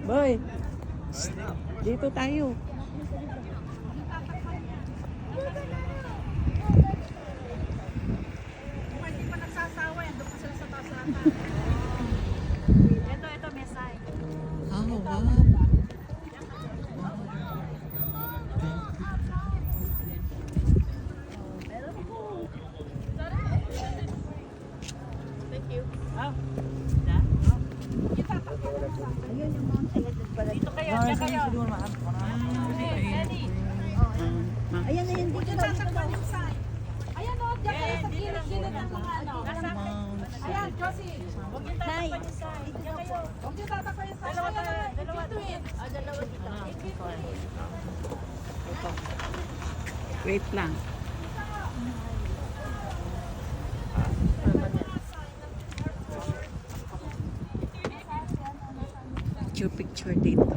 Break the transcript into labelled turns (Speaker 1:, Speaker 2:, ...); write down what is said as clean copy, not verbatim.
Speaker 1: Boy, dito tayo.
Speaker 2: Hindi pa nagsasawa yan. Doon pa sila sa taas natin. Ito, mesay.
Speaker 1: Oh, wow.
Speaker 2: Thank you.
Speaker 3: Ayun yung mga selected pala.
Speaker 2: Dito kayo, dyan kayo.
Speaker 3: Ayan na yun dito.
Speaker 2: Sasakpan yung sign. Ayan o, dyan kayo sa gilid-gilid ng mga ano. Ayan, Josie. Huwag yung tatakpan yung sign. Dyan kayo. Huwag yung tatakpan yung sign. Dalawa dito. Dalawa dito.
Speaker 1: Wait lang. Picture dito.